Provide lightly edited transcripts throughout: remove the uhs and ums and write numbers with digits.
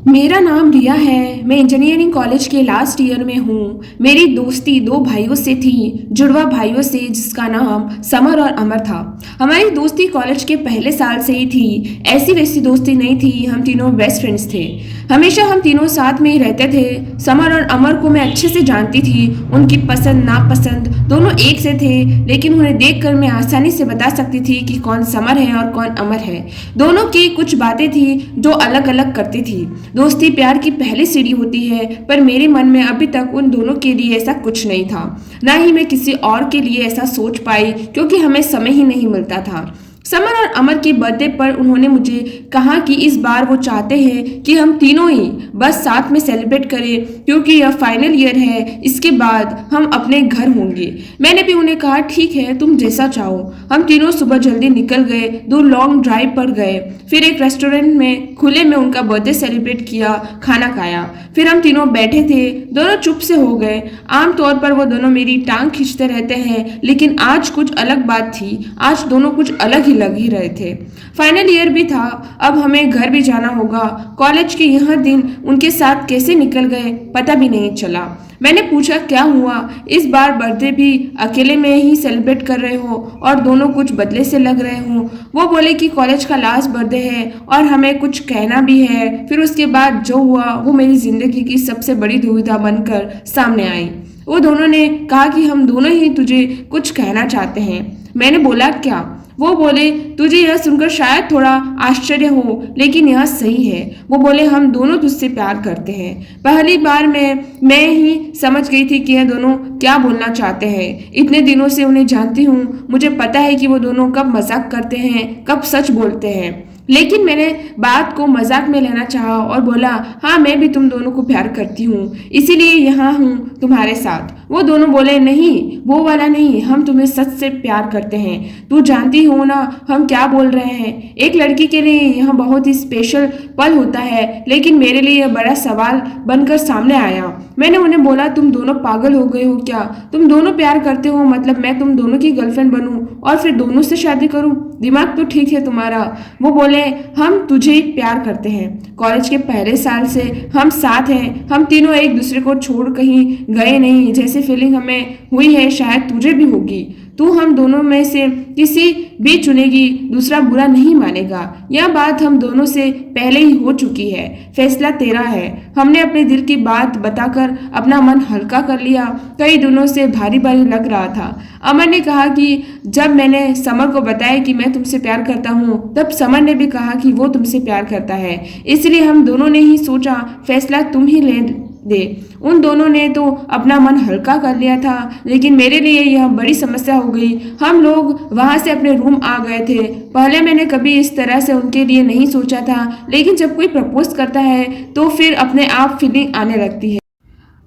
मेरा नाम रिया है। मैं इंजीनियरिंग कॉलेज के लास्ट ईयर में हूँ। मेरी दोस्ती दो भाइयों से थी, जुड़वा भाइयों से, जिसका नाम समर और अमर था। हमारी दोस्ती कॉलेज के पहले साल से ही थी। ऐसी वैसी दोस्ती नहीं थी, हम तीनों बेस्ट फ्रेंड्स थे। हमेशा हम तीनों साथ में ही रहते थे। समर और अमर को मैं अच्छे से जानती थी। उनकी पसंद नापसंद दोनों एक से थे, लेकिन उन्हें देखकर मैं आसानी से बता सकती थी कि कौन समर है और कौन अमर है। दोनों की कुछ बातें थी जो अलग अलग करती थी। दोस्ती प्यार की पहली सीढ़ी होती है, पर मेरे मन में अभी तक उन दोनों के लिए ऐसा कुछ नहीं था। ना ही मैं किसी और के लिए ऐसा सोच पाई, क्योंकि हमें समय ही नहीं मिलता था। समर और अमर की बर्थडे पर उन्होंने मुझे कहा कि इस बार वो चाहते हैं कि हम तीनों ही बस साथ में सेलिब्रेट करें, क्योंकि यह फाइनल ईयर है। इसके बाद हम अपने घर होंगे। मैंने भी उन्हें कहा, ठीक है, तुम जैसा चाहो। हम तीनों सुबह जल्दी निकल गए, 2 लॉन्ग ड्राइव पर गए, फिर एक रेस्टोरेंट में खुले में उनका बर्थडे सेलिब्रेट किया, खाना खाया। फिर हम तीनों बैठे थे, दोनों चुप से हो गए। आमतौर पर वो दोनों मेरी टांग खींचते रहते हैं, लेकिन आज कुछ अलग बात थी। आज दोनों कुछ अलग ही लग ही रहे थे। फाइनल ईयर भी था, अब हमें घर भी जाना होगा। कॉलेज के यह दिन उनके साथ कैसे निकल गए पता भी नहीं चला। मैंने पूछा, क्या हुआ, इस बार बर्थडे भी अकेले में ही सेलिब्रेट कर रहे हो और दोनों कुछ बदले से लग रहे हो। वो बोले कि कॉलेज का लास्ट बर्थडे है और हमें कुछ कहना भी है। फिर उसके बाद जो हुआ वो मेरी जिंदगी की सबसे बड़ी दुविधा बनकर सामने आई। वो दोनों ने कहा कि हम दोनों ही तुझे कुछ कहना चाहते हैं। मैंने बोला, क्या? वो बोले, तुझे यह सुनकर शायद थोड़ा आश्चर्य हो, लेकिन यह सही है। वो बोले, हम दोनों तुझसे प्यार करते हैं। पहली बार मैं ही समझ गई थी कि यह दोनों क्या बोलना चाहते हैं। इतने दिनों से उन्हें जानती हूँ, मुझे पता है कि वो दोनों कब मजाक करते हैं, कब सच बोलते हैं। लेकिन मैंने बात को मजाक में लेना चाहा और बोला, हाँ, मैं भी तुम दोनों को प्यार करती हूँ, इसीलिए यहाँ हूँ तुम्हारे साथ। वो दोनों बोले, नहीं, वो वाला नहीं, हम तुम्हें सच से प्यार करते हैं। तू जानती हो ना हम क्या बोल रहे हैं। एक लड़की के लिए यह बहुत ही स्पेशल पल होता है, लेकिन मेरे लिए यह बड़ा सवाल बनकर सामने आया। मैंने उन्हें बोला, तुम दोनों पागल हो गए हो क्या? तुम दोनों प्यार करते हो, मतलब मैं तुम दोनों की गर्लफ्रेंड बनूं और फिर दोनों से शादी करूं? दिमाग तो ठीक है तुम्हारा। वो बोले, हम तुझे ही प्यार करते हैं। कॉलेज के पहले साल से हम साथ हैं। हम तीनों एक दूसरे को छोड़ कहीं गए नहीं। जैसे फीलिंग हमें हुई है शायद तुझे भी होगी। तू हम दोनों में से किसी भी चुनेगी, दूसरा बुरा नहीं मानेगा। यह बात हम दोनों से पहले ही हो चुकी है। फैसला तेरा है। हमने अपने दिल की बात बताकर अपना मन हल्का कर लिया। कई दिनों से भारी भारी लग रहा था। अमर ने कहा कि जब मैंने समर को बताया कि मैं तुमसे प्यार करता हूँ, तब समर ने भी कहा कि वो तुमसे प्यार करता है। इसलिए हम दोनों ने ही सोचा फैसला तुम ही ले दे। उन दोनों ने तो अपना मन हल्का कर लिया था, लेकिन मेरे लिए यह बड़ी समस्या हो गई। हम लोग वहां से अपने रूम आ गए थे। पहले मैंने कभी इस तरह से उनके लिए नहीं सोचा था, लेकिन जब कोई प्रपोज करता है तो फिर अपने आप फीलिंग आने लगती है।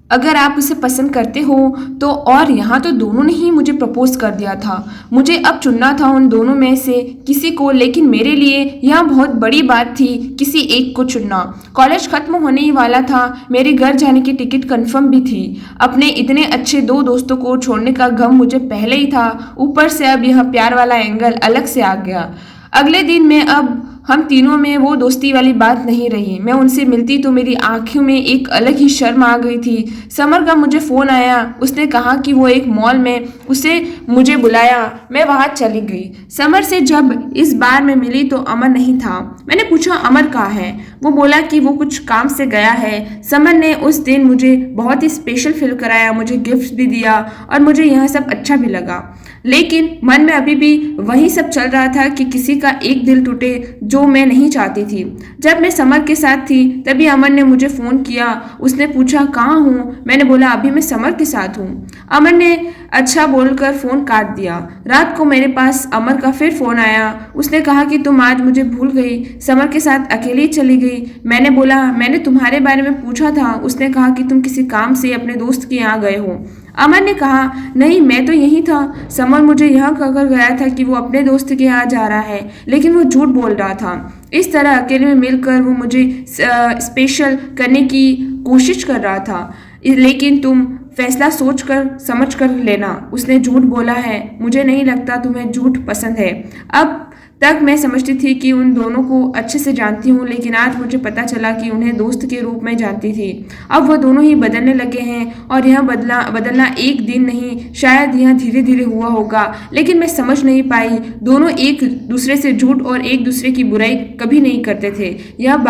अगर आप उसे पसंद करते हो तो। और यहाँ तो दोनों ने ही मुझे प्रपोज कर दिया था। मुझे अब चुनना था उन दोनों में से किसी को, लेकिन मेरे लिए यह बहुत बड़ी बात थी किसी एक को चुनना। कॉलेज खत्म होने ही वाला था। मेरे घर जाने की टिकट कंफर्म भी थी। अपने इतने अच्छे 2 दोस्तों को छोड़ने का गम मुझे पहले ही था, ऊपर से अब यह प्यार वाला एंगल अलग से आ गया। अगले दिन में अब हम तीनों में वो दोस्ती वाली बात नहीं रही। मैं उनसे मिलती तो मेरी आंखों में एक अलग ही शर्म आ गई थी। समर का मुझे फ़ोन आया। उसने कहा कि वो एक मॉल में उसे मुझे बुलाया। मैं वहाँ चली गई। समर से जब इस बार मैं मिली तो अमर नहीं था। मैंने पूछा, अमर कहाँ है? वो बोला कि वो कुछ काम से गया है। समर ने उस दिन मुझे बहुत ही स्पेशल फील कराया, मुझे गिफ्ट भी दिया और मुझे यह सब अच्छा भी लगा। लेकिन मन में अभी भी वही सब चल रहा था कि किसी का एक दिल टूटे जो मैं नहीं चाहती थी। जब मैं समर के साथ थी तभी अमर ने मुझे फ़ोन किया। उसने पूछा, कहाँ हूँ? मैंने बोला, अभी मैं समर के साथ हूँ। अमर ने अच्छा बोलकर फ़ोन काट दिया। रात को मेरे पास अमर का फिर फ़ोन आया। उसने कहा कि तुम आज मुझे भूल गई, समर के साथ अकेली चली गई। मैंने बोला, मैंने तुम्हारे बारे में पूछा था। उसने कहा कि तुम किसी काम से अपने दोस्त के यहाँ गए हो। अमर ने कहा, नहीं, मैं तो यहीं था। समर मुझे यह कहकर गया था कि वो अपने दोस्त के यहाँ जा रहा है, लेकिन वो झूठ बोल रहा था। इस तरह अकेले में मिलकर वो मुझे स्पेशल करने की कोशिश कर रहा था, लेकिन तुम फैसला सोच कर समझ कर लेना। उसने झूठ बोला है। मुझे नहीं लगता तुम्हें झूठ पसंद है। अब तक मैं समझती थी कि उन दोनों को अच्छे से जानती हूँ, लेकिन आज मुझे पता चला कि उन्हें दोस्त के रूप में जानती थी। अब वह दोनों ही बदलने लगे हैं और यह बदलना एक दिन नहीं, शायद यह धीरे धीरे हुआ होगा, लेकिन मैं समझ नहीं पाई। दोनों एक दूसरे से झूठ और एक दूसरे की बुराई कभी नहीं करते थे। यह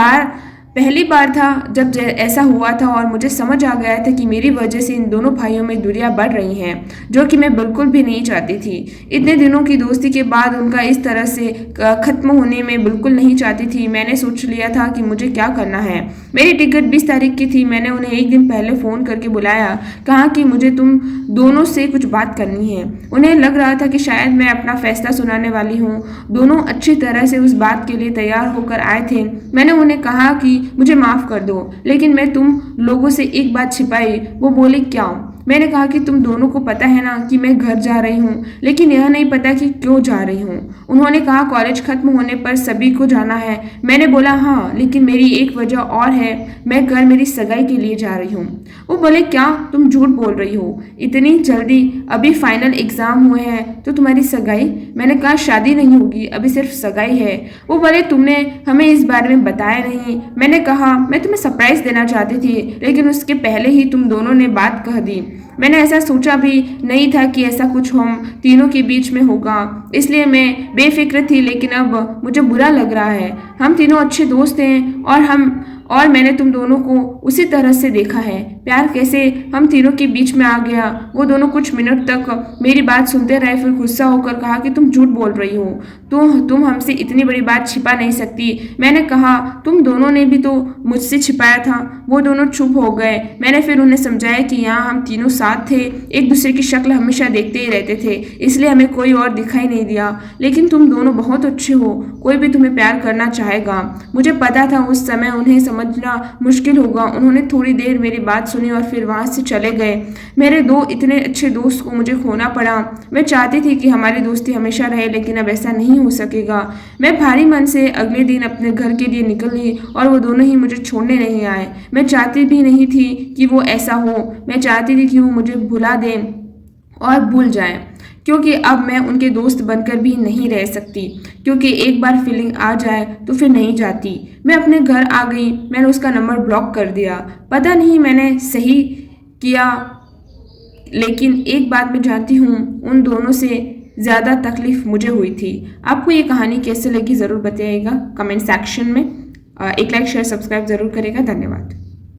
पहली बार था जब ऐसा हुआ था और मुझे समझ आ गया था कि मेरी वजह से इन दोनों भाइयों में दूरियां बढ़ रही हैं, जो कि मैं बिल्कुल भी नहीं चाहती थी। इतने दिनों की दोस्ती के बाद उनका इस तरह से खत्म होने में बिल्कुल नहीं चाहती थी। मैंने सोच लिया था कि मुझे क्या करना है। मेरी टिकट 20 तारीख की थी। मैंने उन्हें एक दिन पहले फ़ोन करके बुलाया, कहा कि मुझे तुम दोनों से कुछ बात करनी है। उन्हें लग रहा था कि शायद मैं अपना फैसला सुनाने वाली हूँ। दोनों अच्छी तरह से उस बात के लिए तैयार होकर आए थे। मैंने उन्हें कहा कि मुझे माफ़ कर दो, लेकिन मैं तुम लोगों से एक बात छिपाई। वो बोले क्या? मैंने कहा कि तुम दोनों को पता है ना कि मैं घर जा रही हूँ, लेकिन यह नहीं पता कि क्यों जा रही हूँ। उन्होंने कहा कॉलेज खत्म होने पर सभी को जाना है। मैंने बोला हाँ, लेकिन मेरी एक वजह और है, मैं घर मेरी सगाई के लिए जा रही हूँ। वो बोले क्या? तुम झूठ बोल रही हो? इतनी जल्दी? अभी फाइनल एग्जाम हुए हैं तो तुम्हारी सगाई? मैंने कहा शादी नहीं होगी, अभी सिर्फ सगाई है। वो बोले तुमने हमें इस बारे में बताया नहीं। मैंने कहा मैं तुम्हें सरप्राइज देना चाहती थी, लेकिन उसके पहले ही तुम दोनों ने बात कह दी। मैंने ऐसा सोचा भी नहीं था कि ऐसा कुछ हम तीनों के बीच में होगा, इसलिए मैं बेफिक्र थी, लेकिन अब मुझे बुरा लग रहा है। हम तीनों अच्छे दोस्त हैं और मैंने तुम दोनों को उसी तरह से देखा है। प्यार कैसे हम तीनों के बीच में आ गया। वो दोनों कुछ मिनट तक मेरी बात सुनते रहे, फिर गुस्सा होकर कहा कि तुम झूठ बोल रही हो, तुम हमसे इतनी बड़ी बात छिपा नहीं सकती। मैंने कहा तुम दोनों ने भी तो मुझसे छिपाया था। वो दोनों चुप हो गए। मैंने फिर उन्हें समझाया कि यहाँ हम तीनों साथ थे, एक दूसरे की शक्ल हमेशा देखते ही रहते थे, इसलिए हमें कोई और दिखाई नहीं दिया। लेकिन तुम दोनों बहुत अच्छे हो, कोई भी तुम्हें प्यार करना चाहेगा। मुझे पता था उस समय उन्हें समझना मुश्किल होगा। उन्होंने थोड़ी देर मेरी बात सुनी और फिर वहाँ से चले गए। मेरे दो इतने अच्छे दोस्त को मुझे खोना पड़ा। मैं चाहती थी कि हमारी दोस्ती हमेशा रहे, लेकिन अब ऐसा नहीं हो सकेगा। मैं भारी मन से अगले दिन अपने घर के लिए निकली और वो दोनों ही मुझे छोड़ने नहीं आए। मैं चाहती भी नहीं थी कि वो ऐसा हो। मैं चाहती थी कि वो मुझे भुला दें और भूल जाएं, क्योंकि अब मैं उनके दोस्त बनकर भी नहीं रह सकती, क्योंकि एक बार फीलिंग आ जाए तो फिर नहीं जाती। मैं अपने घर आ गई। मैंने उसका नंबर ब्लॉक कर दिया। पता नहीं मैंने सही किया, लेकिन एक बात मैं जानती हूँ, उन दोनों से ज़्यादा तकलीफ मुझे हुई थी। आपको ये कहानी कैसे लगी ज़रूर बताइएगा कमेंट सेक्शन में। एक लाइक शेयर सब्सक्राइब ज़रूर करेगा। धन्यवाद।